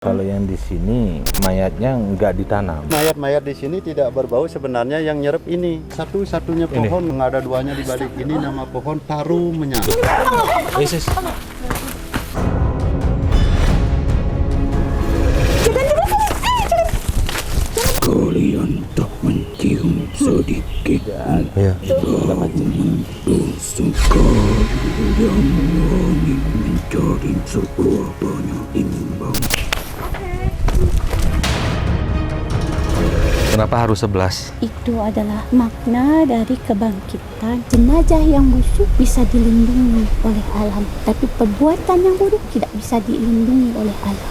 Kalau yang di sini mayatnya nggak ditanam. Mayat-mayat di sini tidak berbau, sebenarnya yang nyerep ini. Satu-satunya pohon, nggak ada duanya di balik ini, nama pohon taru menyang. Yesus. Kalian tak mencium sedikit Ya. untuk sekali yang wangi menjadi sebuah banyak imbang. Kenapa harus 11? Itu adalah makna dari kebangkitan. Jenazah yang busuk bisa dilindungi oleh alam, tapi perbuatan yang buruk tidak bisa dilindungi oleh alam.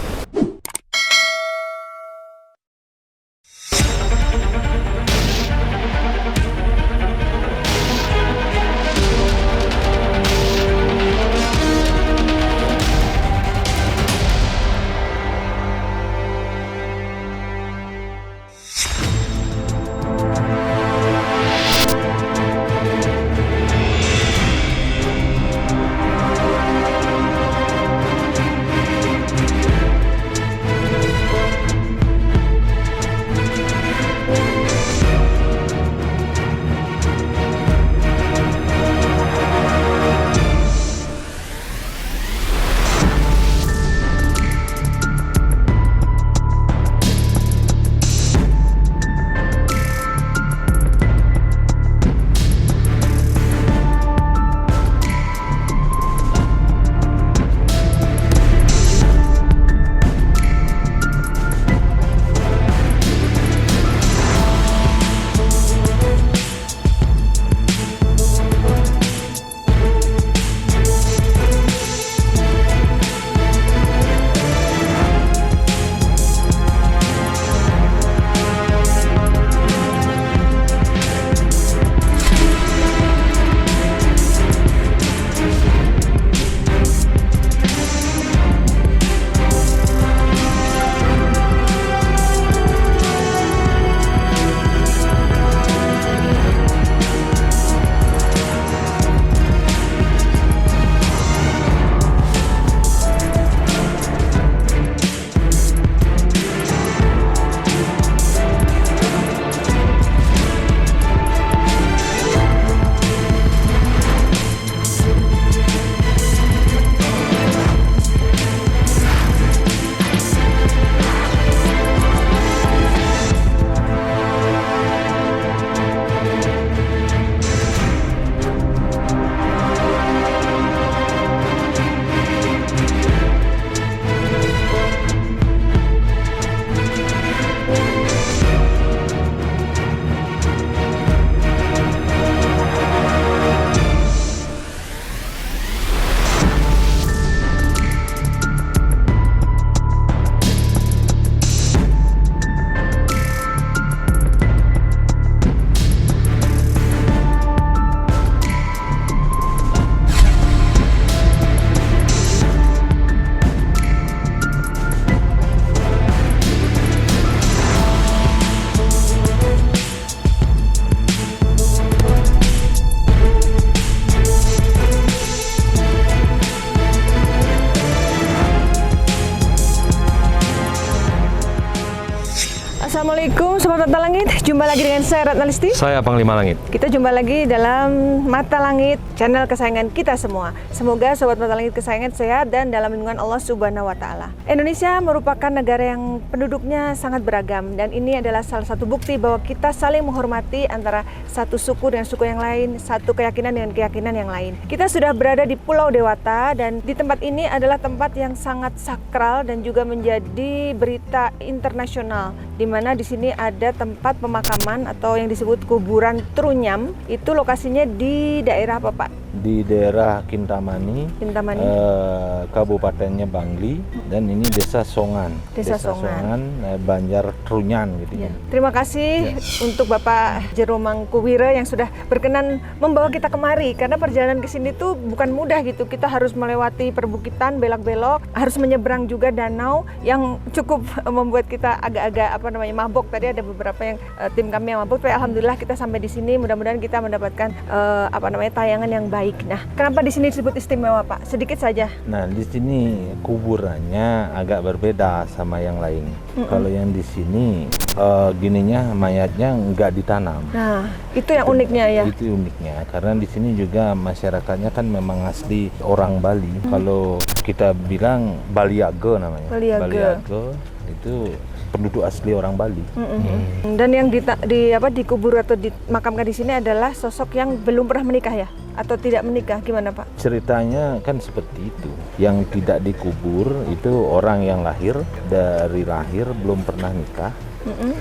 Assalamualaikum Sobat Mata Langit, jumpa lagi dengan saya Ratna Listi. Saya Panglima Langit. Kita jumpa lagi dalam Mata Langit, channel kesayangan kita semua. Semoga Sobat Mata Langit kesayangan sehat dan dalam lindungan Allah Subhanahu wa Ta'ala. Indonesia merupakan negara yang penduduknya sangat beragam, dan ini adalah salah satu bukti bahwa kita saling menghormati antara satu suku dengan suku yang lain, satu keyakinan dengan keyakinan yang lain. Kita sudah berada di Pulau Dewata, dan di tempat ini adalah tempat yang sangat sakral dan juga menjadi berita internasional, di mana di sini ada tempat pemakaman atau yang disebut kuburan Trunyam. Itu lokasinya di daerah apa, Pak? Di daerah Kintamani, kabupatennya Bangli, dan ini desa Songan. Desa Songan, Banjar Trunyan gitu ya. Terima kasih untuk Bapak Jero Mangkuwira yang sudah berkenan membawa kita kemari, karena perjalanan ke sini tuh bukan mudah gitu. Kita harus melewati perbukitan, belok-belok, harus menyeberang juga danau yang cukup membuat kita agak-agak mabok. Tadi ada beberapa yang tim kami yang mabok, tapi alhamdulillah kita sampai di sini. Mudah-mudahan kita mendapatkan tayangan yang baik baik. Nah, kenapa di sini disebut istimewa, Pak? Sedikit saja. Nah, di sini kuburannya agak berbeda sama yang lain. Kalau yang di sini gininya mayatnya nggak ditanam. Nah, itu yang uniknya ya. Itu uniknya karena di sini juga masyarakatnya kan memang asli orang Bali. Kalau kita bilang Baliaga namanya. Baliaga. Itu penduduk asli orang Bali. Dan yang dikubur atau dimakamkan di sini adalah sosok yang belum pernah menikah ya, atau tidak menikah, gimana Pak? Ceritanya kan seperti itu. Yang tidak dikubur itu orang yang dari lahir belum pernah nikah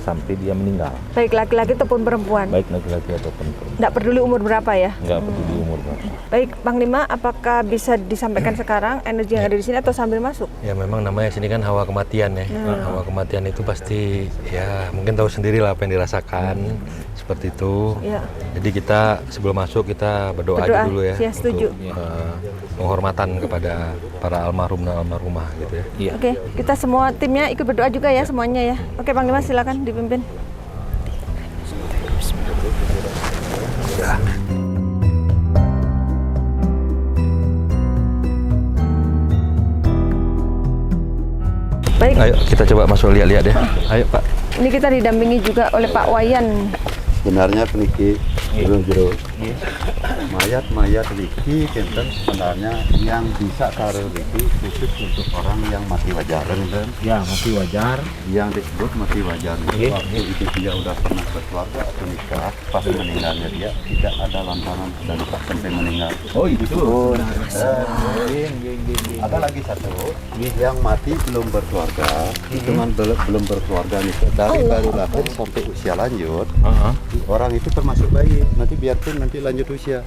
sampai dia meninggal. Baik laki-laki ataupun perempuan. Baik laki-laki ataupun perempuan. Nggak peduli umur berapa ya? Nggak peduli umur berapa. Baik, Panglima, apakah bisa disampaikan sekarang energi yang ada di sini atau sambil masuk? Ya memang namanya sini kan hawa kematian ya. Hawa kematian itu pasti ya mungkin tahu sendiri lah apa yang dirasakan seperti itu. Ya. Jadi kita sebelum masuk kita berdoa aja dulu ya. Ya, setuju. Untuk penghormatan kepada para almarhum dan almarhumah gitu ya. Iya. Oke, kita semua timnya ikut berdoa juga ya semuanya ya. Oke, Panglima silakan dipimpin. Baik, Ayo kita coba masuk lihat-lihat ya. Ayo Pak. ini kita didampingi juga oleh Pak Wayan. Sebenarnya peniki jero mayat Riki kenten sebenarnya yang bisa taruh Riki khusus untuk orang yang mati wajar kan? Ya, masih wajar. Yang disebut mati wajar itu waktu itu dia udah pernah berkeluarga atau nikah, pas meninggalnya dia tidak ada lantaran dan tak sampai meninggal. Oh, itu. Ada lagi satu yang mati belum berkeluarga, itu kan belum berkeluarga nikah dari baru lahir sampai usia lanjut. Orang itu termasuk bayi, nanti biarpun nanti lanjut usia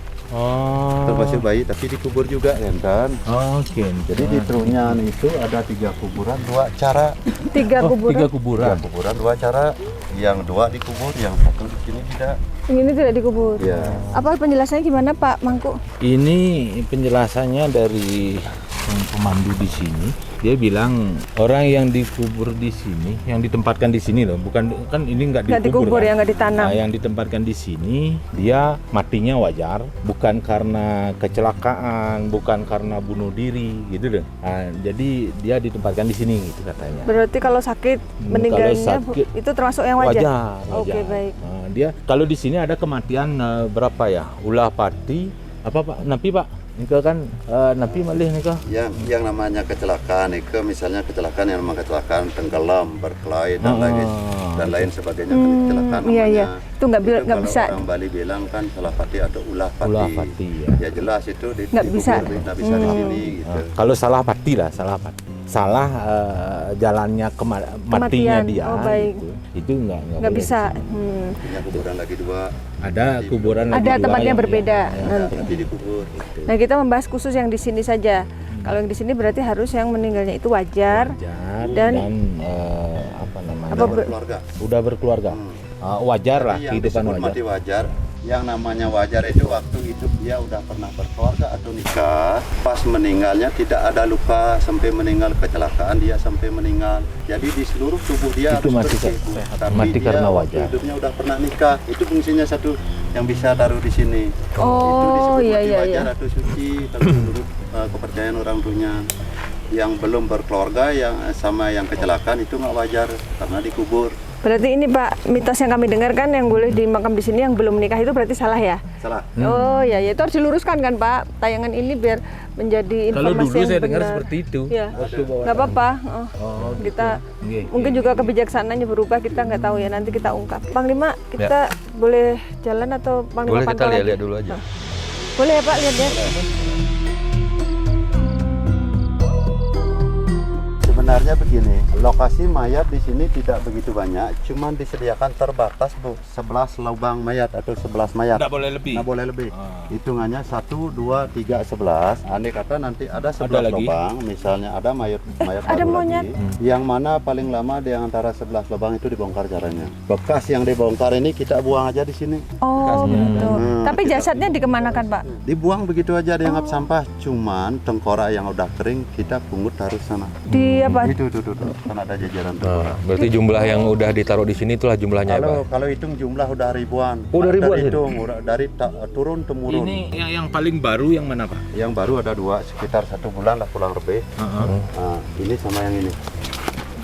termasuk bayi tapi dikubur juga kan. Oke. Jadi di Trunyan itu ada 3 kuburan, 2 cara. 3 kuburan. 3 kuburan. 3 kuburan, 2 cara. Yang 2 dikubur, yang 1 di sini tidak. Ini tidak dikubur. Ya. Apa penjelasannya gimana Pak Mangku? Ini penjelasannya dari pemandu di sini. Dia bilang orang yang dikubur di sini, yang ditempatkan di sini loh, bukan kan ini nggak dikubur kan? ya, nggak ditanam. Nah, yang ditempatkan di sini dia matinya wajar, bukan karena kecelakaan, bukan karena bunuh diri, gitu deh. Nah, jadi dia ditempatkan di sini, gitu katanya. Berarti kalau sakit meninggalnya itu termasuk yang wajar. Oke, baik. Nah, dia kalau di sini ada kematian berapa ya? Ulah pati apa Pak? Napi Pak? Nika kan napi malih nika. Yang namanya kecelakaan itu misalnya kecelakaan yang namanya kecelakaan tenggelam, berkelahi dan lain sebagainya kecelakaan namanya. Iya. Itu nggak bisa. Orang Bali bilang kan salah pati atau ulah pati. Ulah pati ya. Ya jelas itu nggak bisa di sini gitu. Kalau salah pati lah, salah jalannya matinya dia. Oh, baik. Gitu. Itu nggak bisa. Punya kuburan lagi 2. Ada kuburan lagi Ada 2 tempatnya yang berbeda. Nanti dikubur. Gitu. Nah, kita membahas khusus yang di sini saja. Kalau yang di sini berarti harus yang meninggalnya itu wajar dan apa namanya? Berkeluarga. Udah berkeluarga. Wajar lah, Yang kehidupan disebut wajar. mati wajar. Yang namanya wajar itu waktu hidup dia udah pernah berkeluarga atau nikah, pas meninggalnya tidak ada luka sampai meninggal, kecelakaan dia sampai meninggal. Jadi di seluruh tubuh dia Itu harus mati bersih. Tapi mati dia karena waktu wajar. hidupnya udah pernah nikah. Itu fungsinya satu yang bisa taruh di sini. Itu Oh, disebut iya, mati iya, wajar iya. atau suci kalau menurut kepercayaan orang dunia. Yang belum berkeluarga yang sama yang kecelakaan itu nggak wajar karena dikubur. Berarti ini Pak, mitos yang kami dengarkan yang boleh dimakam di sini yang belum menikah itu berarti salah ya? Salah. Oh ya, itu harus diluruskan kan Pak. Tayangan ini biar menjadi Kalau informasi dulu yang saya benar. dengar seperti itu. Ya, Waktu bawa nggak apa-apa. gitu. Kita Nggih, mungkin juga kebijaksanaannya berubah, kita nggak tahu ya. Nanti kita ungkap. Panglima, kita boleh jalan atau Panglima Boleh kita pantau lagi? lihat-lihat dulu aja. Boleh ya Pak, lihat-lihat. Sebenarnya begini, lokasi mayat di sini tidak begitu banyak, cuman disediakan terbatas 11 lubang mayat atau 11 mayat. Nggak boleh lebih. Nggak boleh lebih. Hitungannya 1, 2, 3, 11. Andai kata nanti ada 11 lagi? lubang, misalnya ada mayat ada baru monyet. lagi. Yang mana paling lama di antara 11 lubang itu dibongkar caranya. Bekas yang dibongkar ini kita buang aja di sini. Oh gitu. Tapi jasadnya dikemanakan Pak? Dibuang begitu aja dianggap sampah, cuman tengkorak yang udah kering kita pungut taruh sana. Di berapa? Itu kan ada jajaran tuh. Nah, berarti jumlah yang udah ditaruh di sini itulah jumlahnya ya, Pak? Kalau hitung jumlah udah ribuan. Oh, udah ribuan, Hitung, dari turun temurun. Ini yang paling baru yang mana Pak? Yang baru ada 2, sekitar 1 bulan lah pulang lebih. Nah, ini sama yang ini.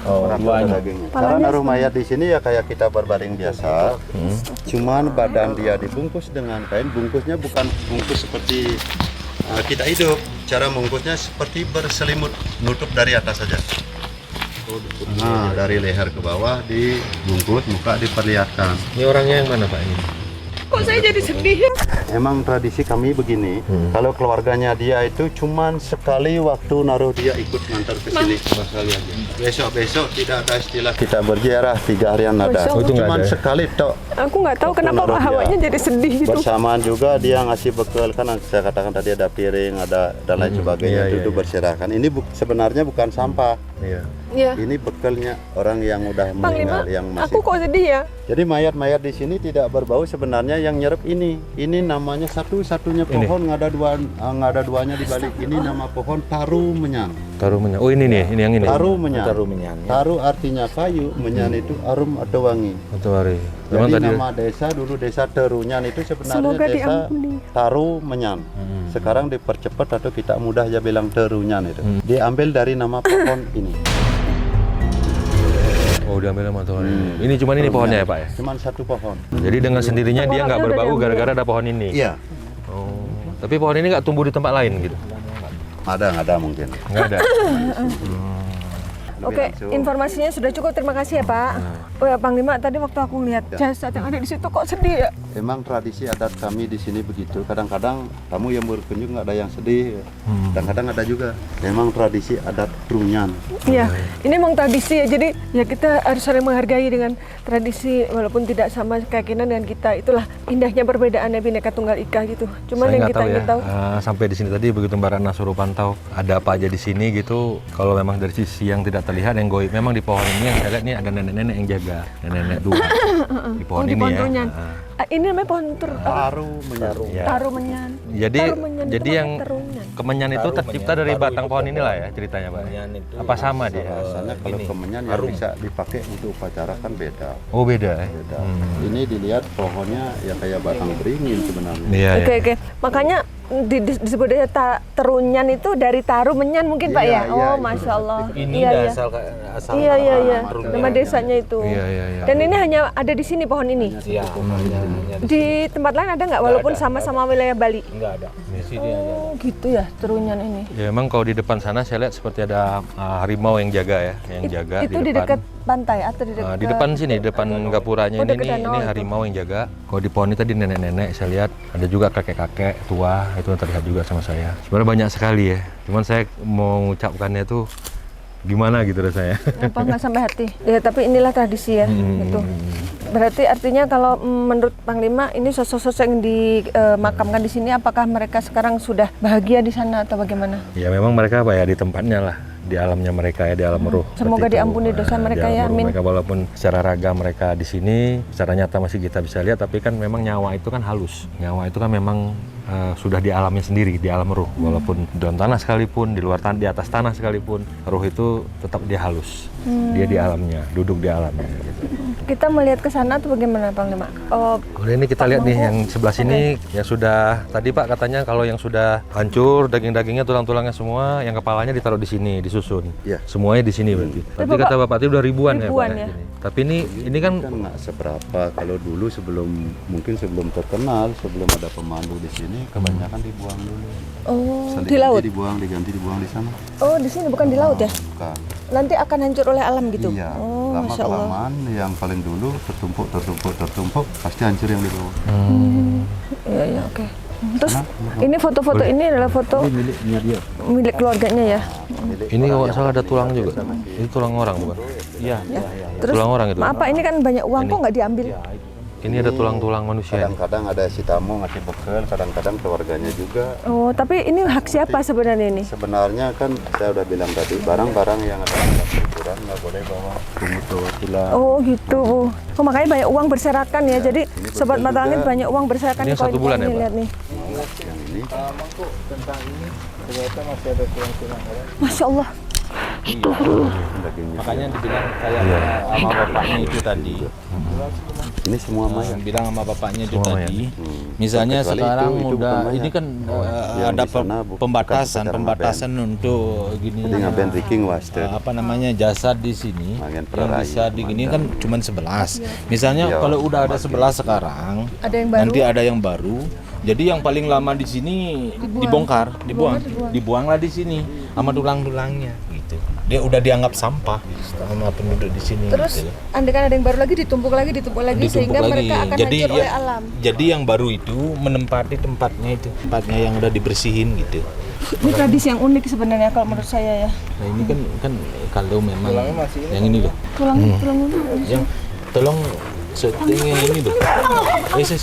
Orang tua ada dagingnya. Cara naruh mayat di sini ya kayak kita berbaring biasa. Cuman badan dia dibungkus dengan kain. Bungkusnya bukan bungkus seperti kita hidup. Cara bungkusnya seperti berselimut, nutup dari atas saja. Nah, dari leher ke bawah dibungkus, muka diperlihatkan. Ini orangnya yang mana Pak ini? Kok saya jadi sedih ya? Emang tradisi kami begini, kalau keluarganya dia itu cuman sekali waktu naruh dia ikut ngantar ke sini. Sekali aja. Besok-besok tidak ada istilah kita berziarah 3 harian ada. Oh, itu nggak Cuman ada ya? sekali tok. Aku nggak tahu Waktu kenapa naruh Pak dia. hawanya jadi sedih gitu. Bersamaan juga dia ngasih bekal, kan saya katakan tadi ada piring, ada dan lain sebagainya, Iya, itu iya. berserakan. Ini sebenarnya bukan sampah. Iya. Iya. Ini bekalnya orang yang udah Panglima, meninggal, yang aku masih. kok sedih ya? Jadi mayat-mayat di sini tidak berbau, sebenarnya yang nyerep ini. Ini namanya satu-satunya pohon, nggak ada duanya di balik. Ini nama pohon taru menyan. Taruh menyan. Oh ini nih, ini yang ini. Taru menyan. Taruh menyan. Taru artinya kayu, menyan itu arum atau wangi. Atau hari. Memang Jadi tadi nama desa dulu desa Terunyan itu sebenarnya Semoga desa diampuni. Taru Menyan. Sekarang dipercepat atau kita mudah aja bilang Terunyan itu. Diambil dari nama pohon ini. Oh diambil sama Tuhan ini. Ini cuman ini pohonnya ya Pak ya? Cuman satu pohon. Jadi dengan sendirinya dia nggak berbau gara-gara ada pohon ini. Iya. Oh. Tapi pohon ini nggak tumbuh di tempat lain gitu? Ada mungkin. Nggak ada. Lebih Oke, langsung. informasinya sudah cukup. Terima kasih ya Pak. Oh ya Panglima, tadi waktu aku lihat jasad yang ada di situ kok sedih ya? Emang tradisi adat kami di sini begitu. Kadang-kadang tamu yang berkunjung nggak ada yang sedih. Kadang-kadang ada juga. Emang tradisi adat Trunyan. Iya, ini memang tradisi ya. Jadi ya kita harus saling menghargai dengan tradisi walaupun tidak sama keyakinan dengan kita. Itulah indahnya perbedaan Bhinneka Tunggal Ika gitu. Cuman Saya yang nggak kita tahu ya. ingin tahu. Sampai di sini tadi begitu Mbak Ratna suruh pantau ada apa aja di sini gitu. Kalau memang dari sisi yang tidak terlihat yang goib, memang di pohon ini yang saya lihat nih ada nenek-nenek yang jaga, nenek-nenek dua di pohon di ini pohon ya. Trunyan. Ini namanya pohon Taru Menyan. Ya. taru menyan. Jadi Taru menyan itu jadi yang makna terunyan. kemenyan itu tercipta dari batang pohon inilah ya ceritanya Pak. Kemenyan itu Apa sama dia? Biasanya kalau kemenyan yang bisa dipakai untuk upacara kan beda. Oh beda ya. Beda. Ini dilihat pohonnya ya kayak batang beringin sebenarnya. Iya. Oke Ya. oke. Makanya disebut terunyan itu dari taru menyan mungkin Pak ya? Iya, iya, Oh itu Masya Allah. Ini Iya iya. asal Iya iya iya. Trunyan. Nama desanya itu. Iya, iya, iya. Dan ini hanya ada di sini pohon ini. Iya, hanya Di tempat lain ada nggak? Walaupun sama-sama wilayah Bali. enggak ada. Di sini aja. Oh gitu ya terunyan ini. Ya emang kalau di depan sana saya lihat seperti ada harimau yang jaga ya, yang jaga Itu di dekat pantai atau di dekat? Di depan sini, di depan gapuranya Oh, ini dekat danau ini itu. harimau yang jaga. Kalau di pohon ini tadi nenek-nenek saya lihat ada juga kakek-kakek tua itu yang terlihat juga sama saya. Sebenarnya banyak sekali ya. Cuman saya mau mengucapkannya tuh gimana gitu rasanya. Apa nggak sampai hati? Ya tapi inilah tradisi ya. Gitu. Berarti artinya kalau menurut Panglima ini sosok-sosok yang dimakamkan di sini, apakah mereka sekarang sudah bahagia di sana atau bagaimana? Ya memang mereka apa ya di tempatnya lah, di alamnya mereka ya, di alam ruh. Semoga Seperti itu. diampuni dosa Nah, mereka di alam ya, ruh amin. Mereka walaupun secara raga mereka di sini, secara nyata masih kita bisa lihat, tapi kan memang nyawa itu kan halus. Nyawa itu kan memang sudah di alamnya sendiri, di alam ruh. Walaupun di dalam tanah sekalipun, di luar tanah, di atas tanah sekalipun, ruh itu tetap dia halus. Dia di alamnya, duduk di alamnya. Gitu. Kita melihat ke sana atau bagaimana Panglima? Oh, Kalau ini kita lihat nih yang sebelah sini yang sudah tadi Pak katanya kalau yang sudah hancur daging-dagingnya tulang-tulangnya semua yang kepalanya ditaruh di sini disusun. Iya. Semuanya di sini berarti. Berarti kata Bapak tadi udah ribuan ya Pak. Ribuan Ya, ya. sini. Tapi ini kan Kan nggak seberapa. Kalau dulu mungkin sebelum terkenal, sebelum ada pemandu di sini, kebanyakan dibuang dulu. oh Saling di laut. diganti dibuang di sana. Oh di sini bukan di laut ya? Bukan. Nanti akan hancur oleh alam gitu. Iya. Oh Lama Masya Allah. kelamaan yang paling dulu tertumpuk pasti hancur yang di bawah. Iya iya oke. Terus ini foto-foto ini adalah foto Miliknya dia. milik keluarganya ya. ini kalau nggak salah ada tulang juga. Ini tulang orang bukan? Iya. Terus Tulang orang itu. maaf Pak ini kan banyak uang kok nggak diambil? Ini ada tulang-tulang manusia. Ini. Kadang-kadang ada si tamu ngasih bekal, kadang-kadang keluarganya juga. Oh tapi ini hak siapa sebenarnya ini? Sebenarnya kan saya udah bilang tadi, barang-barang yang ada dalam ukuran nggak boleh bawa pungut tulang. Oh gitu. Oh makanya banyak uang berserakan ya. Jadi sobat Mata Langit banyak uang berserakan Ini di koin 1 bulan ya, ini, Pak? lihat nih. Yang ini Masya Allah. Dagingnya. Makanya dibilang kayak sama bapaknya itu tadi. Ini semua mayat. Bilang sama bapaknya itu Semua tadi. Misalnya Kecuali sekarang itu udah bukan mayat. ini kan Yang ada di sana bukan pembatasan untuk gini. Jadi ngaben Riking Waster. Apa namanya jasad di sini Magen yang Prarayi, bisa digini kan Komandan. cuma 11. Misalnya Iya, kalau udah ada Komandan. 11 sekarang, Ada yang baru. nanti ada yang baru. Jadi yang paling lama di sini dibongkar, dibuanglah di sini sama tulang-tulangnya gitu. Dia udah dianggap sampah sama penduduk di sini. Terus gitu. andai kan ada yang baru lagi ditumpuk lagi Ditumpuk sehingga lagi. mereka akan Jadi hancur oleh alam. Jadi yang baru itu menempati tempatnya yang udah dibersihin gitu. Ini tradisi yang unik sebenarnya kalau menurut saya ya. Nah ini kan kalau memang yang ini loh, Tulang unik. yang tolong settingnya ini loh. Yes.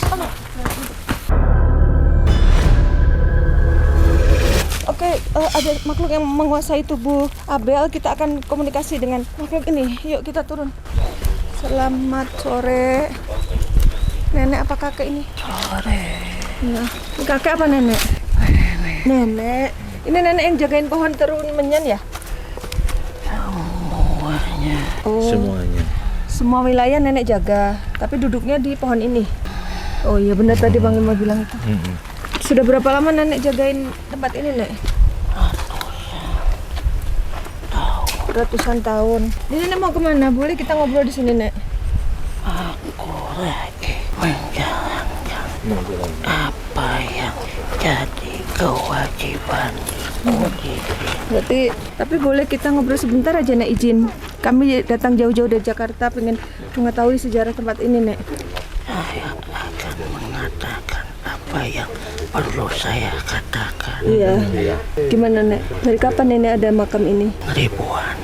Oke, ada makhluk yang menguasai tubuh Abel. Kita akan komunikasi dengan makhluk ini. Yuk kita turun. Selamat sore. Nenek apa kakek ini? Sore. Ya. Ini kakek apa nenek? Nenek. Ini nenek yang jagain pohon terun menyan ya? Semuanya. Oh, Semuanya. semua wilayah nenek jaga. Tapi duduknya di pohon ini. Oh iya benar tadi Bang Lima bilang itu. Sudah berapa lama nenek jagain tempat ini, Nek? Ratusan tahun. Ini Nek mau kemana? Boleh kita ngobrol di sini, Nek? Aku lagi menjalankan apa yang jadi kewajiban Berarti, tapi boleh kita ngobrol sebentar aja, Nek, izin. Kami datang jauh-jauh dari Jakarta, pengen mengetahui sejarah tempat ini, Nek. saya akan mengatakan apa yang perlu saya katakan. Iya. Gimana, Nek? Dari kapan Nenek ada makam ini? Ribuan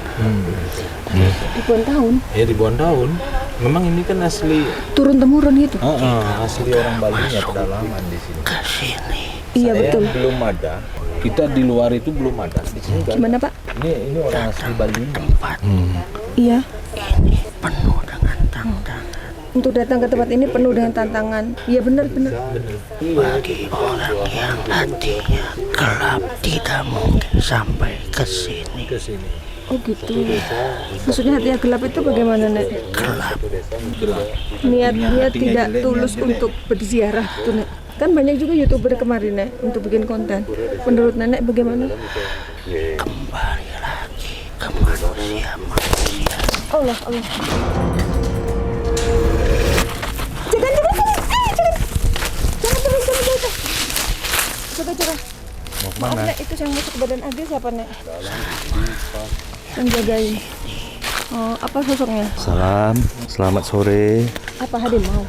Ribuan tahun. Ya ribuan tahun. Memang ini kan asli Turun-temurun gitu. asli orang Bali nya pedalaman di sini. ke sini. Iya, Saya betul. belum ada. Kita di luar itu belum ada. Di sini kan. Gimana, Pak? Ini orang asli Bali. Tempat Iya. ini penuh dengan tantangan. Untuk datang ke tempat ini penuh dengan tantangan. Iya, benar. Bagi orang yang hatinya gelap tidak mungkin sampai ke sini. Oh gitu. Maksudnya hatinya gelap itu bagaimana, Nek? Gelap. Niatnya tidak tulus untuk berziarah tuh, Nek. Kan banyak juga YouTuber kemarin, Nek, untuk bikin konten. Menurut Nenek bagaimana? Kembali lagi ke manusia. Allah. Jangan. Maaf, Nek, itu yang masuk ke badan Ade siapa, Nek? Yang jagain. Oh, apa sosoknya? Salam, selamat sore. Apa harimau?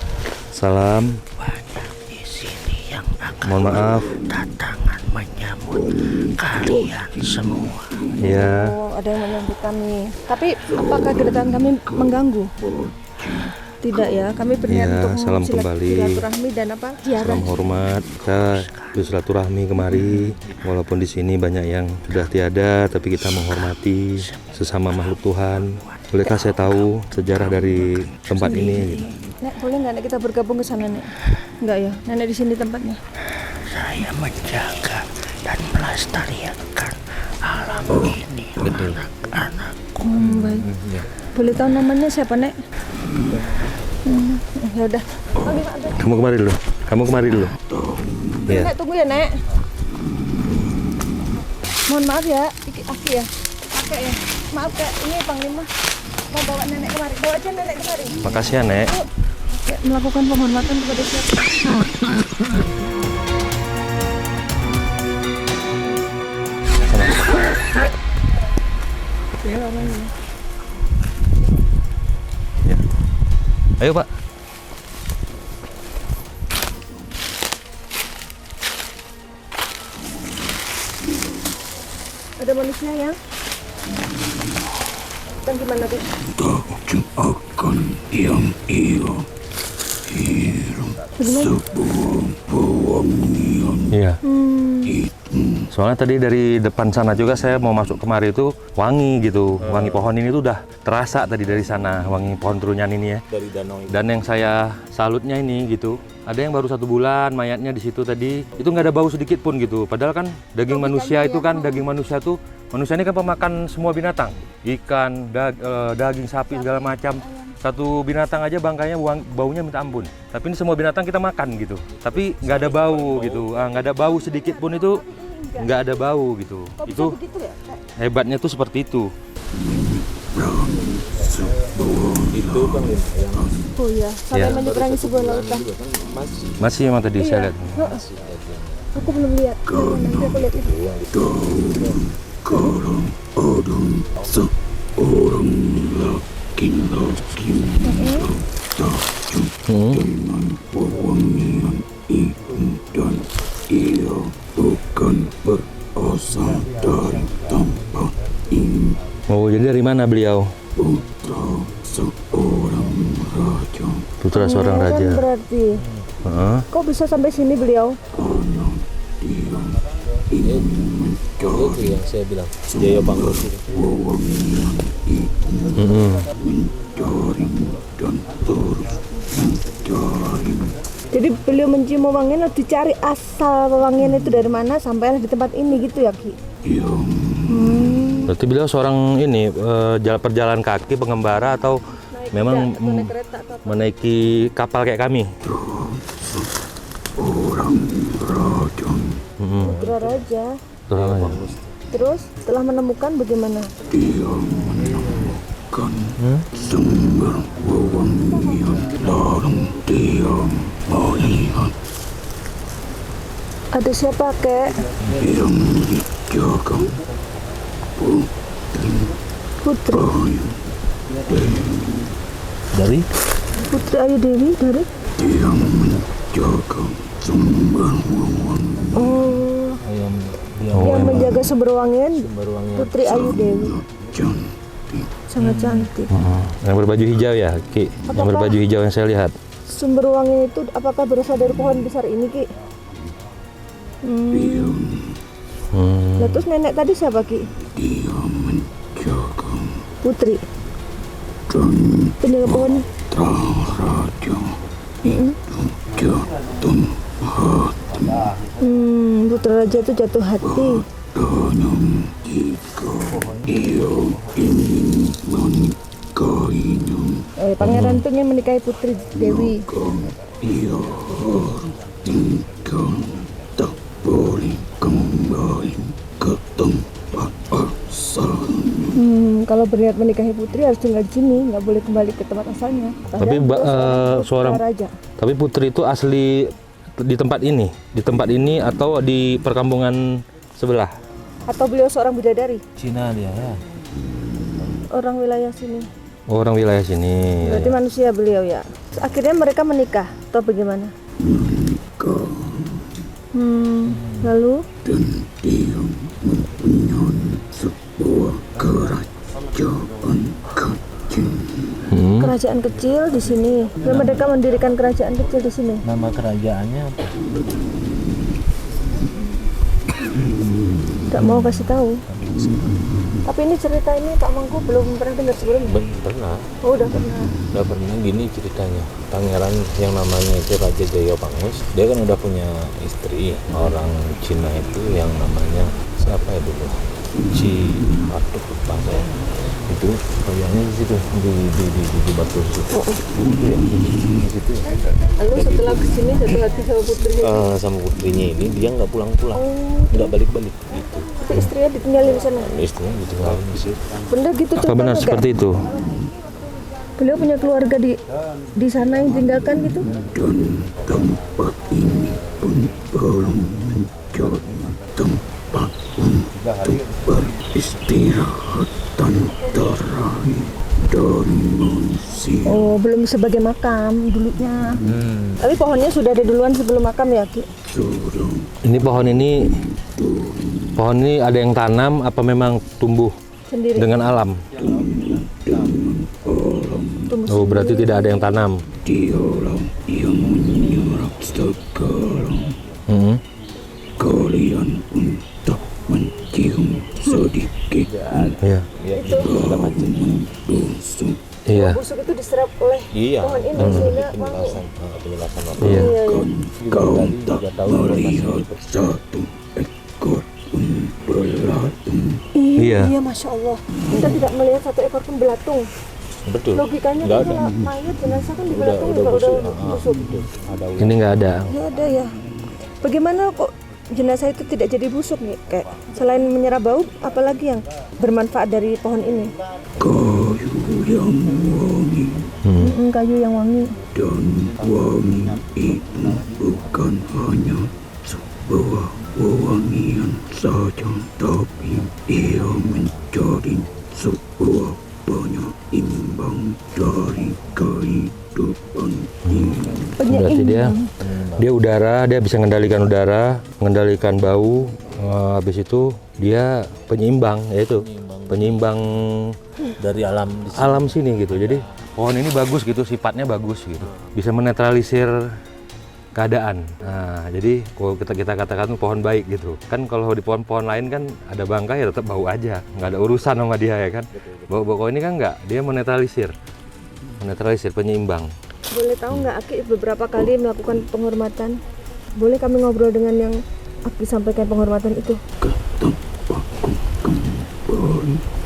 Salam, Banyak di sini yang akan mohon maaf. tantangan menyambut kalian semua. Ya, Oh, ada yang menyambut kami. Tapi apakah kedatangan kami mengganggu? Tidak ya, kami berniat Iya, untuk salam kembali. silaturahmi dan apa? Ziarah. salam hormat. Kita bersilaturahmi kemari. Walaupun di sini banyak yang sudah tiada, tapi kita menghormati sesama makhluk Tuhan. Bolehkah saya tahu sejarah dari tempat ini? Gitu? Nek, boleh nggak Nek kita bergabung ke sana, Nek? Enggak ya, Nenek di sini tempatnya. Saya menjaga dan melestarikan alam ini. Anak-anakku. Baik. Boleh tahu namanya siapa, Nek? Ya udah. Kamu kemari dulu. Iya. Nek, tunggu ya, Nek. Mohon maaf ya, Aki ya. Kakek ya. Maaf, Kak. Ini Panglima mau bawa Nenek kemari. Bawa aja Nenek kemari. Makasih ya, Nek. Ya, melakukan penghormatan kepada siapa? Ya, orangnya. Ayo, Pak. Ada manusia ya? Dan gimana tuh? Takjub akan yang ia hirup sebuah pewangian Iya. itu. Soalnya tadi dari depan sana juga saya mau masuk kemari itu wangi gitu. Wangi pohon ini tuh udah terasa tadi dari sana, wangi pohon terunyan ini ya. Dari danau itu. Dan yang saya salutnya ini gitu, ada yang baru 1 bulan mayatnya di situ tadi, itu nggak ada bau sedikit pun gitu. Padahal kan daging manusia itu kan, daging manusia tuh Manusia ini kan pemakan semua binatang, ikan, daging sapi segala macam. Satu binatang aja bangkainya baunya minta ampun. Tapi ini semua binatang kita makan gitu. Tapi nggak ada bau gitu, nggak ada bau sedikit pun itu nggak ada bau gitu. Itu hebatnya tuh seperti itu. Itu kan yang Oh iya, sampai Ya. menyeberangi sebuah lautan. Masih emang tadi saya lihat. Aku belum lihat. Nanti aku lihat itu. Sekarang ada seorang laki-laki bertajuk dengan pewangian itu dan ia bukan berasal dari tempat ini. Oh, jadi dari mana beliau? Putra seorang raja Putra seorang raja. Kan berarti. Heeh. Kok bisa sampai sini beliau? karena dia ingin mencari yang saya bilang Jaya Bangus itu. pewangian itu, mencari dan terus mencari. Jadi beliau mencium wangian lalu dicari asal wangian itu dari mana sampai di tempat ini gitu ya Ki? Yang Berarti beliau seorang ini perjalanan kaki pengembara atau memang naik kereta atau apa? menaiki kapal kayak kami? orang raja Putra raja. Terus setelah menemukan bagaimana? dia menemukan sumber pewangian lalu dia melihat Ada siapa kek? yang dijaga Putri. Dari Putri Ayu Dewi dari? dia menjaga sumber pewangian Oh, yang menjaga sumber wangian Putri Ayu Dewi. cantik. Sangat cantik. Yang berbaju hijau ya, Ki? Yang berbaju hijau yang saya lihat. Sumber wangian itu apakah berasal dari pohon besar ini Ki? Lah terus nenek tadi siapa Ki? Dia menjaga Putri. dan Penjaga pohon. raja itu jatuh hati Putra raja itu jatuh hati. padanya jika dia ingin menikahinya, Pangeran itu ingin menikahi Putri Dewi. ia harus tinggal, tak boleh kembali ke tempat asalnya. Kalau berniat menikahi Putri harus tinggal di sini, nggak boleh kembali ke tempat asalnya. Tapi Padahal beliau seorang putra raja. Tapi Putri itu asli di tempat ini atau di perkampungan sebelah? Atau beliau seorang bidadari, Cina dia ya. orang wilayah sini. Orang wilayah sini. Berarti manusia beliau ya. Akhirnya mereka menikah atau bagaimana? Menikah Lalu dan dia mempunyai sebuah kerajaan kecil. kerajaan kecil di sini. Dan mereka mendirikan kerajaan kecil di sini. Nama kerajaannya apa? Tidak mau kasih tahu. Tapi ini cerita ini Pak Mangku belum pernah dengar sebelumnya. Pernah. Oh udah pernah. Udah pernah gini ceritanya. Pangeran yang namanya itu Raja Jaya Bangus, dia kan udah punya istri orang Cina itu yang namanya siapa ya dulu? Aduh lupa saya. Itu kayaknya di situ di batu situ. Iya, di situ. Lalu setelah kesini jatuh hati sama putrinya. Sama putrinya ini dia nggak pulang-pulang, nggak balik-balik gitu. Tapi istrinya ditinggalin di sana. Istrinya ditinggalin di situ. Bener gitu Apa ceritanya, benar Kak? seperti itu? Beliau punya keluarga di sana yang tinggalkan gitu. Dan tempat ini pun belum menjadi tempat untuk beristirahat dan terakhir dari manusia. Oh, belum sebagai makam dulunya. Tapi pohonnya sudah ada duluan sebelum makam ya, Ki? Sudah Ini pohon ini ada yang tanam apa memang tumbuh Sendiri. dengan alam? Oh, berarti tidak ada yang tanam. dialah yang menyerap segala. Kalian untuk mencium sedikit Iya. busuk. Iya. Busuk itu diserap oleh pohon ini sehingga wangi. Penjelasan apa? Iya. Iya, iya. Kau tak melihat satu ekor pun belatung. Ini Iya. Iya, Masya Allah. Kita tidak melihat satu ekor pun belatung. Betul. Logikanya Nggak kan ada. kalau mayat jenazah kan dibelatung Udah juga busuk. udah busuk. Ada ular. Ini nggak ada. Ya ada ya. Bagaimana kok jenazah itu tidak jadi busuk nih? Kayak selain menyerap bau, apalagi yang bermanfaat dari pohon ini? Kayu yang wangi Kayu yang wangi. dan wangi itu bukan hanya sebuah wewangian saja, tapi ia menjadi sebuah penyeimbang dari kehidupan ini. Berarti dia udara, dia bisa mengendalikan udara, mengendalikan bau. Habis itu dia penyeimbang, yaitu penyeimbang Dari alam di sini. alam sini gitu. Jadi pohon ini bagus gitu, sifatnya bagus gitu. Bisa menetralisir keadaan. Nah, jadi kalau kita katakan pohon baik gitu. Kan kalau di pohon-pohon lain kan ada bangkai ya tetap bau aja, nggak ada urusan sama dia ya kan. Bau ini kan nggak, dia menetralisir, penyeimbang. Boleh tahu nggak Aki beberapa kali melakukan penghormatan? Boleh kami ngobrol dengan yang Aki sampaikan penghormatan itu?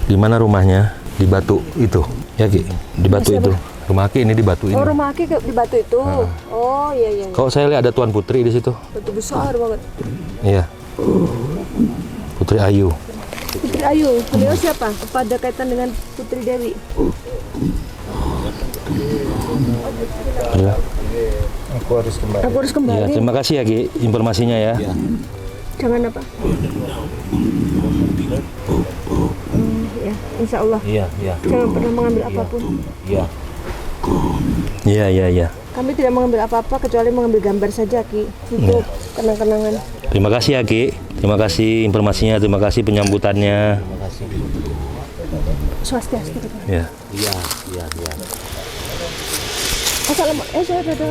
Di mana rumahnya? Di Batu itu, ya Ki? Di Batu Siapa? itu. Rumah Ki ini di Batu ini. Oh, rumah Aki di Batu itu. Oh, iya iya. Kok saya lihat ada Tuan Putri di situ? Batu besar banget. Iya. Putri Ayu. Putri Ayu, beliau siapa? Apa ada kaitan dengan Putri Dewi? Iya. Aku harus kembali. Aku harus Ya, kembali. terima kasih ya Ki informasinya ya. Jangan apa? Ya, insya Allah. Iya, iya, Jangan pernah mengambil apapun. iya. Iya. Kami tidak mengambil apa-apa kecuali mengambil gambar saja, Ki, untuk kenang-kenangan. Terima kasih ya Ki. Terima kasih informasinya, terima kasih penyambutannya. Terima kasih. Swastiastu. Ya. Iya, iya, iya. Assalamualaikum.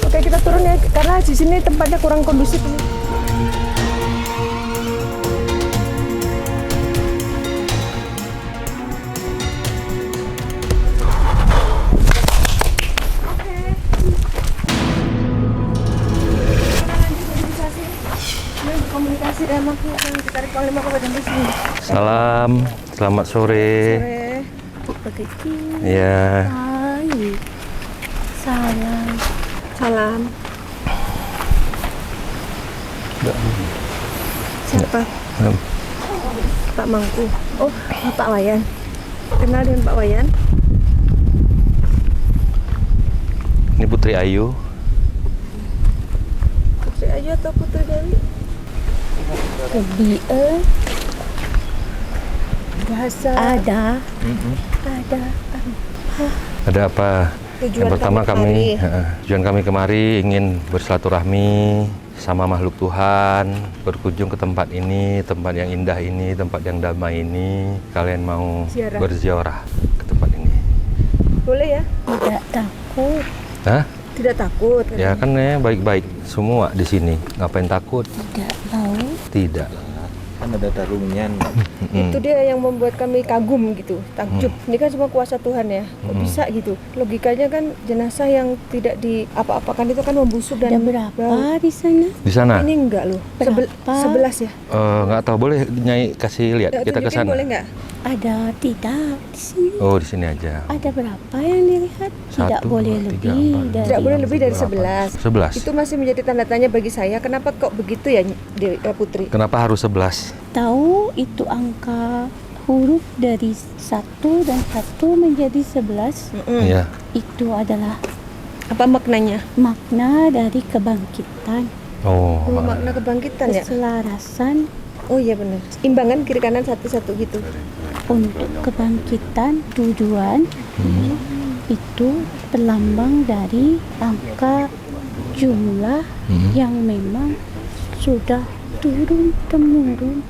Oke, kita turun ya karena di sini tempatnya kurang kondusif ini. Komunikasi dengan makhluk yang ditarik panglima Kabupaten Gresik. Salam, selamat sore. Begitu. Ya. Hai. Salam. Salam. Siapa? Pak Mangku. Oh, Pak Wayan. Kenal dengan Pak Wayan? Ini Putri Ayu. Putri Ayu atau Putri Dewi? Lebih Bahasa ada. Ada apa? tujuan Yang pertama kami tujuan kami kemari ingin bersilaturahmi sama makhluk Tuhan, berkunjung ke tempat ini, tempat yang indah ini, tempat yang damai ini. Kalian mau Ziarah. berziarah ke tempat ini? boleh ya? Tidak takut. Hah? Tidak takut. Ya kan ya baik-baik semua di sini. Ngapain takut? Tidak mau. Tidak. Kan ada darungan. Itu dia yang membuat kami kagum gitu, takjub. Ini kan semua kuasa Tuhan ya. Kok bisa gitu? Logikanya kan jenazah yang tidak diapa-apakan itu kan membusuk Ada dan berapa bau. di sana? Di sana? Ini enggak loh. Berapa? 11 ya? Nggak tahu, boleh Nyai kasih lihat kita ke Tunjukin sana. boleh nggak? Ada tidak di sini? Oh, di sini aja. Ada berapa yang dilihat? Tidak Satu, boleh dua, tiga, lebih empat. dari. Tidak boleh lebih dari 11. 11. Itu masih menjadi tanda tanya bagi saya. Kenapa kok begitu ya, Putri? Kenapa harus 11? Tahu itu angka huruf dari 1 dan 1 menjadi 11. Iya. Itu adalah Apa maknanya? makna dari kebangkitan, Oh, Oh, makna kebangkitan ya? keselarasan Oh iya benar. Imbangan kiri kanan satu-satu gitu. untuk kebangkitan tujuan. Itu pelambang dari angka jumlah yang memang sudah turun temurun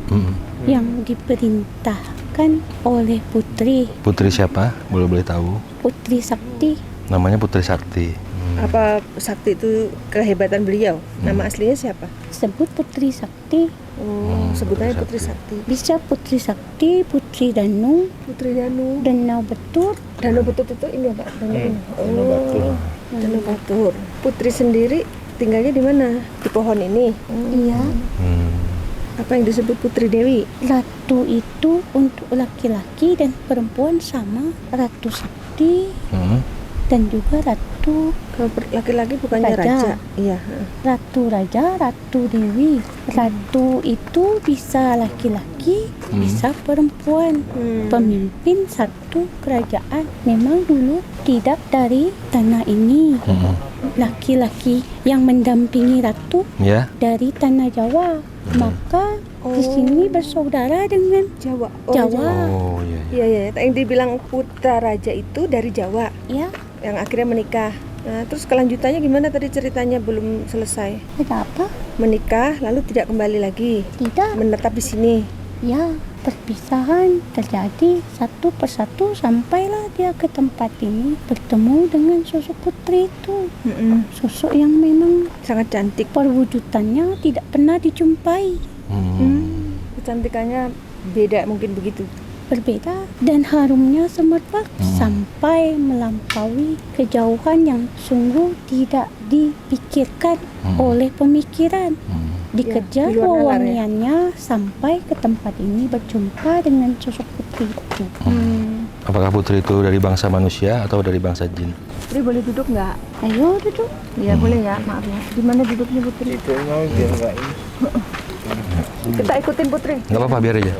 yang diperintahkan oleh Putri Siapa? Boleh tahu? Putri Sakti. Namanya Putri Sakti. Apa sakti itu kehebatan beliau? Nama aslinya siapa? Sebut Putri Sakti. Oh, sebutannya Putri Sakti. Bisa Putri Sakti, Putri Danu, Putri Danu. Danau Betur. Danau Betur itu ini ya Pak? Danau ini. Danau Batur. Danau Batur. Putri sendiri tinggalnya di mana? Di pohon ini. Iya. Apa yang disebut Putri Dewi? Ratu itu untuk laki-laki dan perempuan sama. Ratu Sakti dan juga Ratu Kalau laki-laki bukannya Raja. raja. Iya. Ratu Raja, Ratu Dewi. Ratu itu bisa laki-laki, bisa perempuan. Pemimpin satu kerajaan. Memang dulu tidak dari tanah ini. Laki-laki yang mendampingi ratu Ya. dari tanah Jawa. Maka di sini bersaudara dengan Jawa. Jawa. Oh iya. Iya, iya. Yang dibilang putra raja itu dari Jawa, Ya, yang akhirnya menikah. Nah, terus kelanjutannya gimana tadi ceritanya belum selesai? ada apa? Menikah lalu tidak kembali lagi, Tidak. menetap di sini. Ya, perpisahan terjadi satu persatu sampailah dia ke tempat ini bertemu dengan sosok putri itu. Sosok yang memang Sangat cantik. perwujudannya tidak pernah dijumpai. Kecantikannya beda mungkin begitu. Berbeda dan harumnya semerbak sampai melampaui kejauhan yang sungguh tidak dipikirkan oleh pemikiran. Dikejar di luar nalar ya. wewangiannya sampai ke tempat ini berjumpa dengan sosok putri itu. Apakah putri itu dari bangsa manusia atau dari bangsa jin? Putri boleh duduk nggak? Ayo duduk. Iya boleh ya, maaf ya. Di mana duduknya Putri? Itu mau biar nggak ini. Kita ikutin Putri. Nggak apa-apa, biar aja.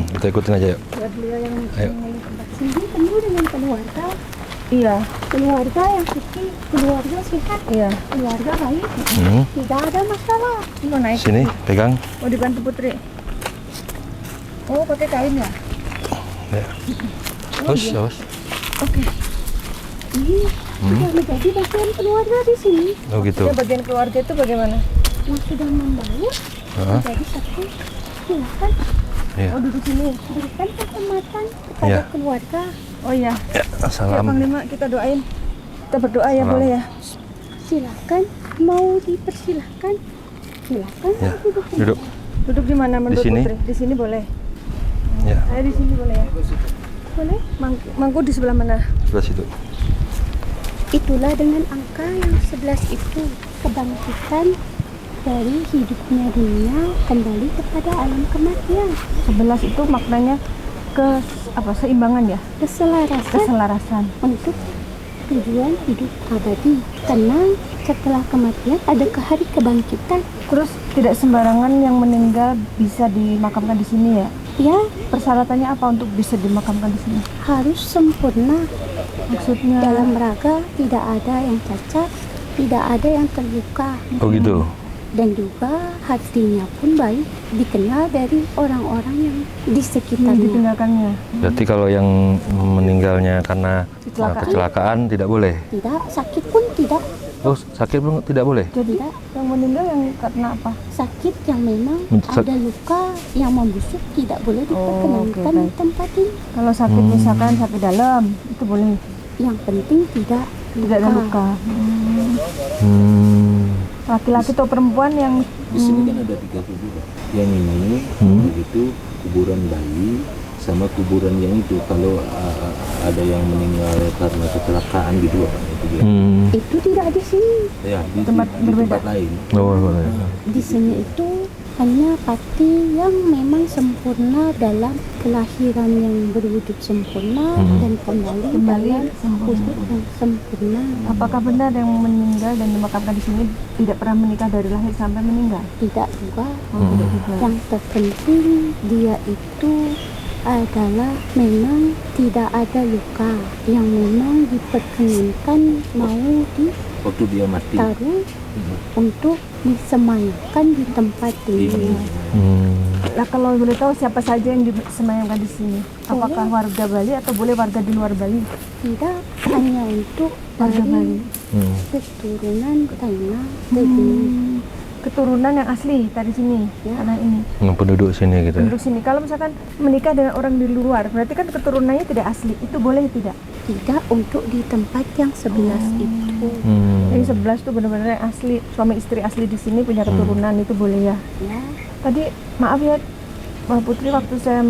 Kita ikutin aja yuk. Ya beliau yang Ayo. Di sini penuh dengan keluarga. iya, Keluarga yang suci, keluarga sehat, iya. keluarga baik. Tidak ada masalah. Mau naik? Sini, pegang. Mau dibantu Putri. Oh, pakai kain ya? Ya. Awas, awas. Ini sudah menjadi bagian keluarga di sini. Oh gitu. Ya, bagian keluarga itu bagaimana? Yang sudah membaur menjadi satu. Silakan Iya. Oh, duduk sini. berikan kesempatan kepada Iya. keluarga. Oh iya. Ya, Ya, salam. Panglima, kita doain. Kita berdoa ya, Salam. boleh ya? Silakan, mau dipersilahkan. Silakan Ya, duduk. duduk. Duduk di mana menurut sini? Putri? Di sini boleh. Ya, Saya di sini boleh ya? Boleh. Mangku di sebelah mana? sebelah situ. Itulah dengan angka yang 11 itu kebangkitan dari hidupnya dunia kembali kepada alam kematian. 11 itu maknanya seimbangan ya? Keselarasan. Untuk tujuan hidup abadi. Karena setelah kematian ada hari kebangkitan. Terus tidak sembarangan yang meninggal bisa dimakamkan di sini ya? Ya, Persyaratannya apa untuk bisa dimakamkan di sini? harus sempurna. Maksudnya Dalam raga tidak ada yang cacat, tidak ada yang terluka. Oh gitu. Dan juga hatinya pun baik, dikenal dari orang-orang yang di sekitarnya. ditinggalkannya. Berarti kalau yang meninggalnya karena kecelakaan tidak boleh. Tidak, sakit pun tidak. Oh, sakit pun tidak boleh. Jadi Tidak. yang meninggal yang karena apa? Sakit yang memang ada luka yang membusuk tidak boleh diperkenankan di baik. tempat ini. Kalau sakit misalkan sakit dalam itu boleh. Yang penting tidak Tidak ada luka. Laki-laki atau perempuan yang Di sini kan ada 3 kuburan. Yang ini itu kuburan bayi sama kuburan yang itu. Kalau ada yang meninggal karena kecelakaan gitu Pak, itu dia. Itu tidak di sini. Ya, di Tempat berbeda. tempat lain. Oh, boleh. Di sini itu hanya pati yang memang sempurna dalam kelahiran yang berwujud sempurna dan kembali dalam wujud yang sempurna. apakah benar yang meninggal dan dimakamkan di sini tidak pernah menikah dari lahir sampai meninggal? Tidak juga. Tidak juga. Yang terpenting dia itu adalah memang tidak ada luka yang memang diperkenankan mau Waktu dia mati. ditaruh untuk disemayamkan di tempat ini. Nah, kalau boleh tahu siapa saja yang disemayamkan di sini? Apakah warga Bali atau boleh warga di luar Bali? Tidak hanya untuk Warga Bali. keturunan Taina Tegini. Keturunan yang asli dari sini, tanah ini. Penduduk sini gitu. Penduduk sini. Kalau misalkan menikah dengan orang di luar, berarti kan keturunannya tidak asli. Itu boleh tidak? Tidak untuk di tempat yang 11 itu. Yang 11 itu benar-benar yang asli, suami istri asli di sini punya keturunan, itu boleh ya? Ya, Tadi maaf ya, Mbak Putri, waktu saya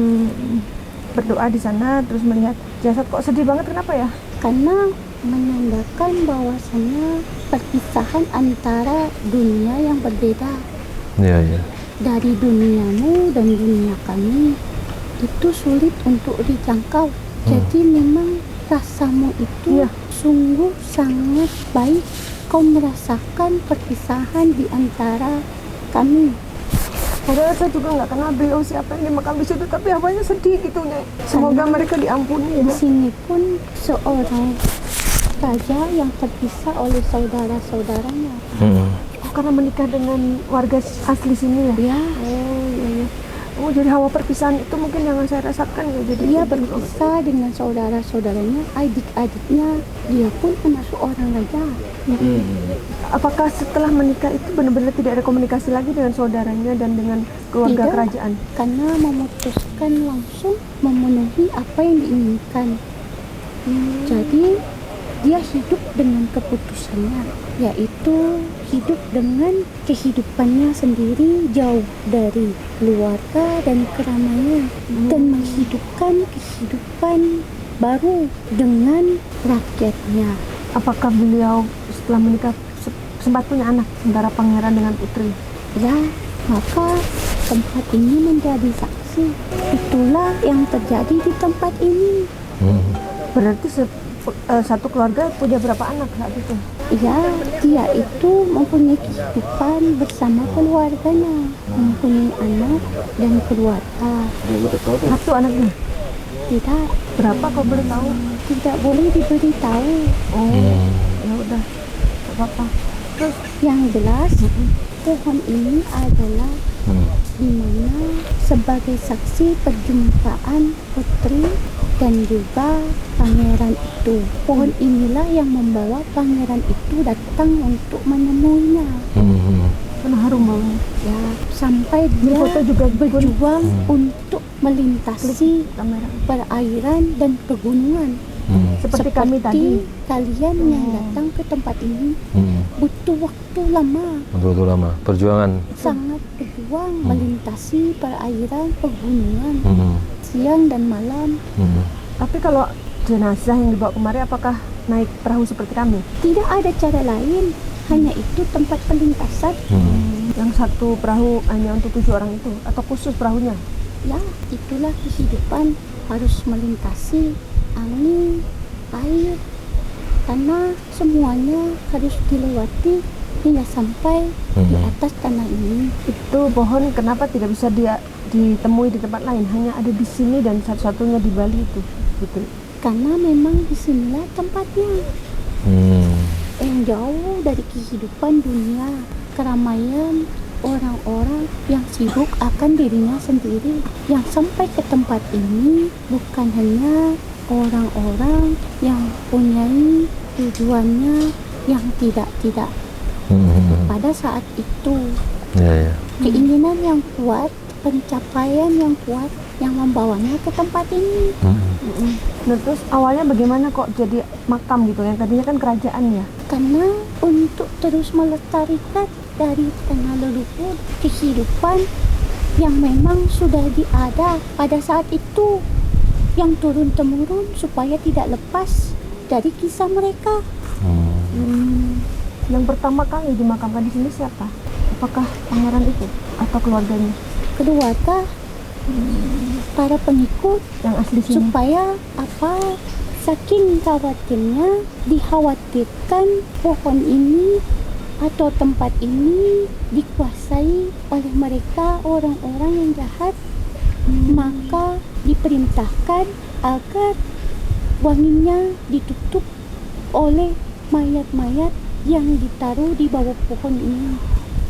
berdoa di sana terus melihat jasad, kok sedih banget, kenapa ya? Karena menandakan bahwasanya perpisahan antara dunia yang berbeda. Iya, iya. Dari duniamu dan dunia kami itu sulit untuk dijangkau. Jadi memang rasamu itu sungguh sangat baik. Kau merasakan perpisahan di antara kami. Padahal saya juga nggak kenal beliau siapa yang dimakam di situ, tapi apanya sedih gitu, Nek. Semoga mereka diampuni. Di sini pun seorang raja yang terpisah oleh saudara-saudaranya. Oh, karena menikah dengan warga asli sini ya? Ya, Oh, jadi hawa perpisahan itu mungkin yang saya rasakan ya. Jadi dia berpisah dengan saudara-saudaranya, adik-adiknya. Dia pun termasuk orang raja. Apakah setelah menikah itu benar-benar tidak ada komunikasi lagi dengan saudaranya dan dengan keluarga Tidak, kerajaan? karena memutuskan langsung memenuhi apa yang diinginkan. Jadi dia hidup dengan keputusannya, yaitu hidup dengan kehidupannya sendiri jauh dari keluarga dan keramaian, dan menghidupkan kehidupan baru dengan rakyatnya. Apakah beliau setelah menikah sempat punya anak antara pangeran dengan putri? Ya, maka tempat ini menjadi saksi. Itulah yang terjadi di tempat ini. Berarti satu keluarga punya berapa anak saat itu? Ya, dia itu mempunyai kehidupan bersama keluarganya, mempunyai anak dan keluarga. Satu anaknya? Tidak, Berapa kau boleh tahu? tidak boleh diberitahu. Oh, ya udah, nggak apa-apa. Terus Yang jelas, pohon ini adalah di mana sebagai saksi perjumpaan putri dan juga pangeran itu. Pohon inilah yang membawa pangeran itu datang untuk menemuinya. kan harum banget. Ya, sampai dia Foto juga berjuang untuk melintasi perairan dan pegunungan. Seperti kami tadi. Kalian yang datang ke tempat ini butuh waktu lama, Betul lama perjuangan. sangat berjuang melintasi perairan pegunungan siang dan malam. Tapi kalau jenazah yang dibawa kemari apakah naik perahu seperti kami? Tidak ada cara lain, hanya itu tempat pelintasan. Yang satu perahu hanya untuk 7 orang itu atau khusus perahunya? Ya, itulah kehidupan, harus melintasi angin, air, karena semuanya harus dilewati hingga sampai di atas tanah ini. Itu pohon kenapa tidak bisa ditemui di tempat lain? Hanya ada di sini dan satu-satunya di Bali itu, betul? Karena memang disinilah tempatnya, yang jauh dari kehidupan dunia, keramaian orang-orang yang sibuk akan dirinya sendiri. Yang sampai ke tempat ini bukan hanya orang-orang yang punyai tujuannya yang tidak pada saat itu. Keinginan yang kuat, pencapaian yang kuat yang membawanya ke tempat ini. Nah, terus awalnya bagaimana kok jadi makam gitu? Yang tadinya kan kerajaan ya? Karena untuk terus melestarikan dari tanah leluhur kehidupan yang memang sudah ada pada saat itu, yang turun-temurun supaya tidak lepas dari kisah mereka. Yang pertama kali dimakamkan di sini siapa? Apakah pangeran itu atau keluarganya? Keluarga, para pengikut Yang asli sini? supaya apa? Saking khawatirnya, dikhawatirkan pohon ini atau tempat ini dikuasai oleh mereka orang-orang yang jahat, maka diperintahkan agar wanginya ditutup oleh mayat-mayat yang ditaruh di bawah pohon ini.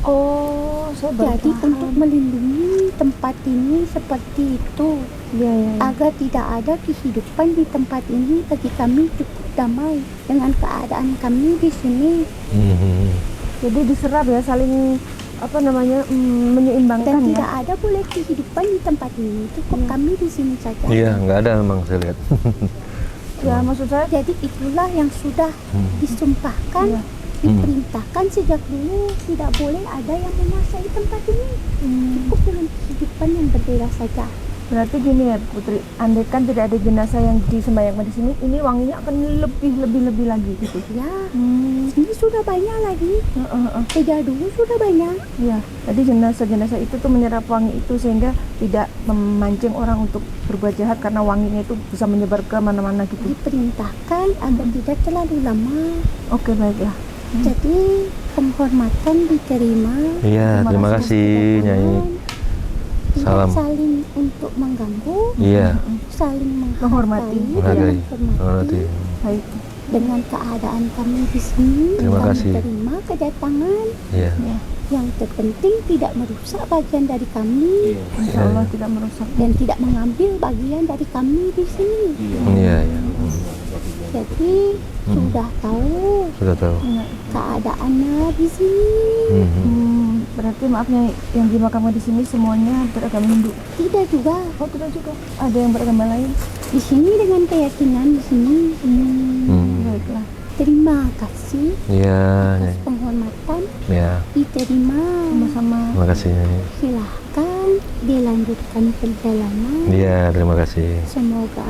Oh, saya baru Jadi paham. untuk melindungi tempat ini seperti itu, Ya. agar tidak ada kehidupan di tempat ini, bagi kami cukup damai dengan keadaan kami di sini. Jadi diserap ya, saling menyeimbangkan Dan ya. tidak ada boleh kehidupan di tempat ini, cukup kami di sini saja. Iya, nggak ada memang saya lihat. Ya, maksud saya Jadi itulah yang sudah disumpahkan, diperintahkan sejak dulu, tidak boleh ada yang menguasai tempat ini. Cukup dengan kehidupan depan yang berbeda saja. Berarti gini ya Putri, andaikan tidak ada jenazah yang disembayangkan di sini, ini wanginya akan lebih lagi gitu. Ya, ini sudah banyak lagi. Sejak dulu sudah banyak. Iya, jadi jenazah-jenazah itu tuh menyerap wangi itu sehingga tidak memancing orang untuk berbuat jahat karena wanginya itu bisa menyebar ke mana-mana gitu. Diperintahkan agar tidak terlalu lama. Oke, baiklah. Jadi penghormatan diterima. Iya, terima kasih Nyai. Tidak Salam. saling untuk mengganggu, Iya, saling Menghormati. menghargai. menghormati. Baik. Dengan keadaan kami di sini, Terima kami kasih. terima kedatangan. Iya. Yang terpenting tidak merusak bagian dari kami Insya Allah tidak merusak. dan tidak mengambil bagian dari kami di sini. Iya, iya. Jadi sudah tahu Sudah tahu. keadaannya di sini. Berarti maafnya yang dimakamkan di sini semuanya beragama Hindu. Tidak juga. Oh, tidak juga. Ada yang beragama lain. Di sini dengan keyakinan di sini. Baiklah. Terima kasih Iya, atas Nyai. penghormatan Iya. diterima. Sama-sama. Terima kasih Nyai. Silahkan dilanjutkan perjalanan. Iya, terima kasih. Semoga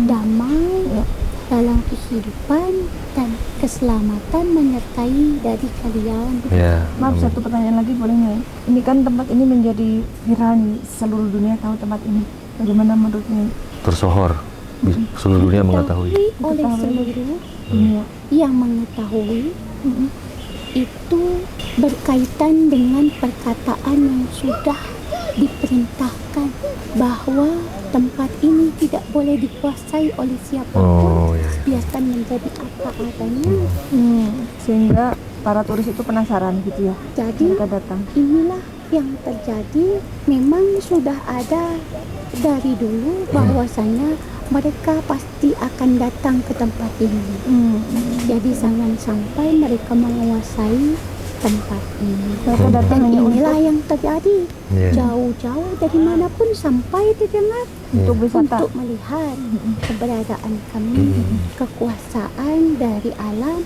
damai dalam kehidupan dan keselamatan menyertai dari kalian. Iya. Maaf, amin. satu pertanyaan lagi boleh nggak? Ini kan tempat ini menjadi viral nih, seluruh dunia tahu tempat ini. Bagaimana menurutnya? Tersohor. Seluruh dunia mengetahui. Oleh seluruh Dunia. yang mengetahui itu berkaitan dengan perkataan yang sudah diperintahkan bahwa tempat ini tidak boleh dikuasai oleh siapapun. Oh, iya. Biarkan menjadi apa adanya. Sehingga para turis itu penasaran gitu ya. Jadi Mereka datang. inilah yang terjadi. Memang sudah ada dari dulu bahwasanya mereka pasti akan datang ke tempat ini. Jadi jangan sampai mereka menguasai tempat ini. Mereka datang Dan hanya inilah yang terjadi. Iya. Jauh-jauh dari manapun sampai didengar untuk wisata. untuk melihat keberadaan kami, kekuasaan dari alam,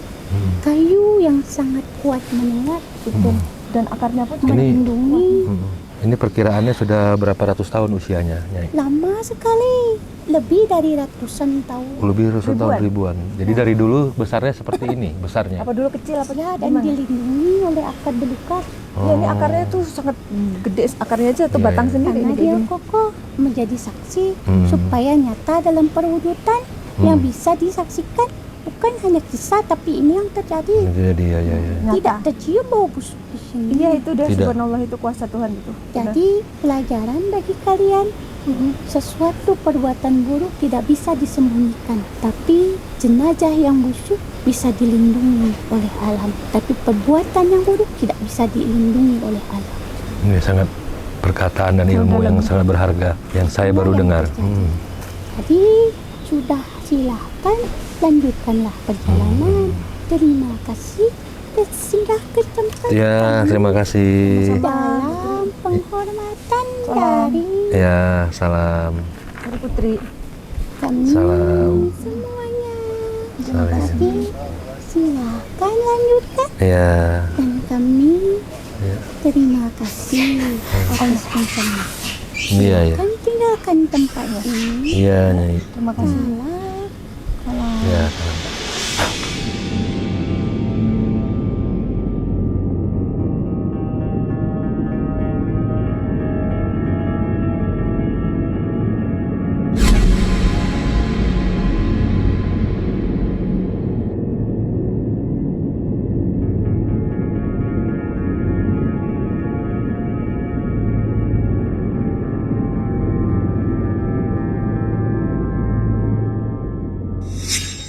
kayu yang sangat kuat menolak itu Dan akarnya pun Ini- melindungi. Ini perkiraannya sudah berapa ratus tahun usianya, Nyai? Lama sekali, lebih dari ratusan tahun. Lebih ratusan tahun, ribuan. Jadi dari dulu besarnya seperti ini, besarnya. apa dulu kecil apa Ya, dan gimana? dilindungi oleh akar belukar Ya, ini akarnya tuh sangat gede, akarnya aja tuh Iya, batang iya. sendiri karena ini dia kayak gini. kokoh menjadi saksi Hmm. supaya nyata dalam perwujudan yang bisa disaksikan. Bukan hanya kisah, tapi ini yang terjadi. Jadi ya. Nyata. Tidak tercium bau busuk di sini. Iya, itu dia Tidak. subhanallah, itu kuasa Tuhan itu. Jadi pelajaran bagi kalian, sesuatu perbuatan buruk tidak bisa disembunyikan, tapi jenazah yang busuk bisa dilindungi oleh alam, tapi perbuatan yang buruk tidak bisa dilindungi oleh alam. Ini sangat perkataan dan ilmu yang sangat berharga yang saya baru dengar. Jadi sudah, silahkan lanjutkanlah perjalanan. Terima kasih dan singgah ke tempat Ya, terima kasih. dalam penghormatan Salam. dari Ya, salam. Dari Putri. kami Salam. semuanya. Salam. Jadi silahkan lanjutkan Ya. dan kami Ya. terima kasih atas penghormatan. Iya, ya. Kan tinggalkan tempat ini. Iya, Nyai. Terima kasih. Salam. Ya, salam.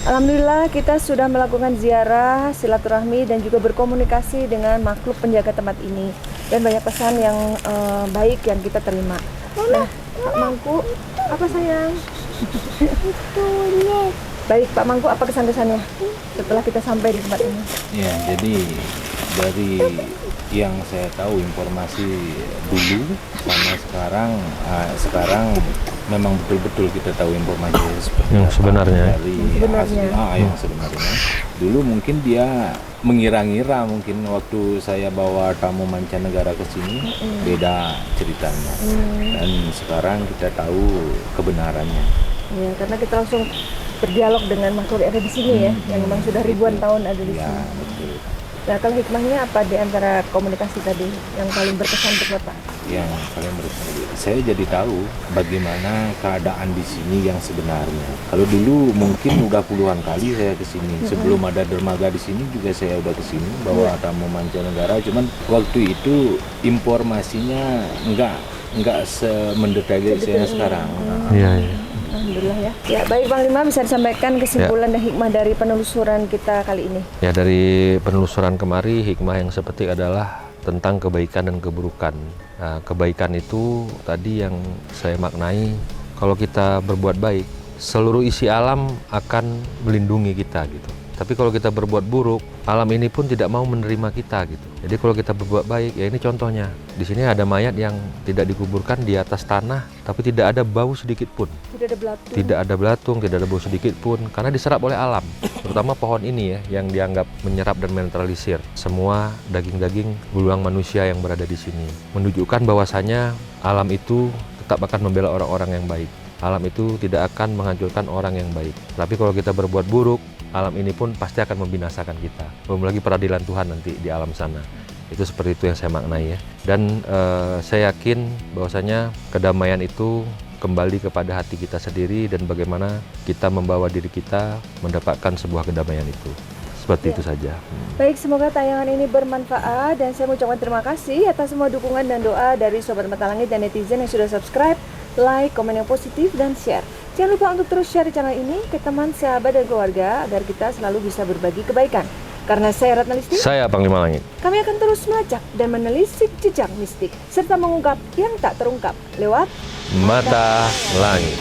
Alhamdulillah kita sudah melakukan ziarah, silaturahmi dan juga berkomunikasi dengan makhluk penjaga tempat ini. Dan banyak pesan yang baik yang kita terima. Nah, Pak Mangku, apa sayang? Baik, Pak Mangku, apa kesan-kesannya setelah kita sampai di tempat ini? Ya, jadi dari yang saya tahu informasi dulu sama sekarang memang betul-betul kita tahu informasi seperti Yang apa sebenarnya. dari Yang sebenarnya. yang sebenarnya. Dulu mungkin dia mengira-ngira, mungkin waktu saya bawa tamu mancanegara ke sini beda ceritanya. Dan sekarang kita tahu kebenarannya. Ya, karena kita langsung berdialog dengan makhluk yang ada di sini ya, yang memang sudah ribuan tahun ada di Ya, sini. betul. Nah, kalau hikmahnya apa di antara komunikasi tadi yang paling berkesan untuk Bapak? Yang paling berkesan, saya jadi tahu bagaimana keadaan di sini yang sebenarnya. Kalau dulu mungkin udah puluhan kali saya ke sini. Sebelum ada dermaga di sini juga saya udah ke sini bawa tamu mancanegara. Cuman waktu itu informasinya enggak semendetail saya sekarang. Iya, iya. Alhamdulillah ya. Ya, baik Panglima, bisa disampaikan kesimpulan dan hikmah dari penelusuran kita kali ini. Ya, dari penelusuran kemari, hikmah yang seperti adalah tentang kebaikan dan keburukan. Nah, kebaikan itu tadi yang saya maknai, kalau kita berbuat baik, seluruh isi alam akan melindungi kita gitu. Tapi kalau kita berbuat buruk, alam ini pun tidak mau menerima kita gitu. Jadi kalau kita berbuat baik, ya ini contohnya. Di sini ada mayat yang tidak dikuburkan di atas tanah, tapi tidak ada bau sedikit pun. Tidak ada belatung. Tidak ada belatung, tidak ada bau sedikit pun, karena diserap oleh alam. Terutama pohon ini ya, yang dianggap menyerap dan menetralisir semua daging-daging belulang manusia yang berada di sini. Menunjukkan bahwasanya alam itu tetap akan membela orang-orang yang baik. Alam itu tidak akan menghancurkan orang yang baik. Tapi kalau kita berbuat buruk, alam ini pun pasti akan membinasakan kita. Belum lagi peradilan Tuhan nanti di alam sana. Itu seperti itu yang saya maknai ya. Dan saya yakin bahwasanya kedamaian itu kembali kepada hati kita sendiri dan bagaimana kita membawa diri kita mendapatkan sebuah kedamaian itu. Seperti itu saja. Baik, semoga tayangan ini bermanfaat dan saya mengucapkan terima kasih atas semua dukungan dan doa dari Sobat Mata Langit dan netizen yang sudah subscribe, like, komen yang positif, dan share. Jangan lupa untuk terus share channel ini ke teman, sahabat, dan keluarga agar kita selalu bisa berbagi kebaikan. Karena saya Ratna Listi, Saya Panglima Langit. kami akan terus melacak dan menelisik jejak mistik serta mengungkap yang tak terungkap lewat Mata Langit.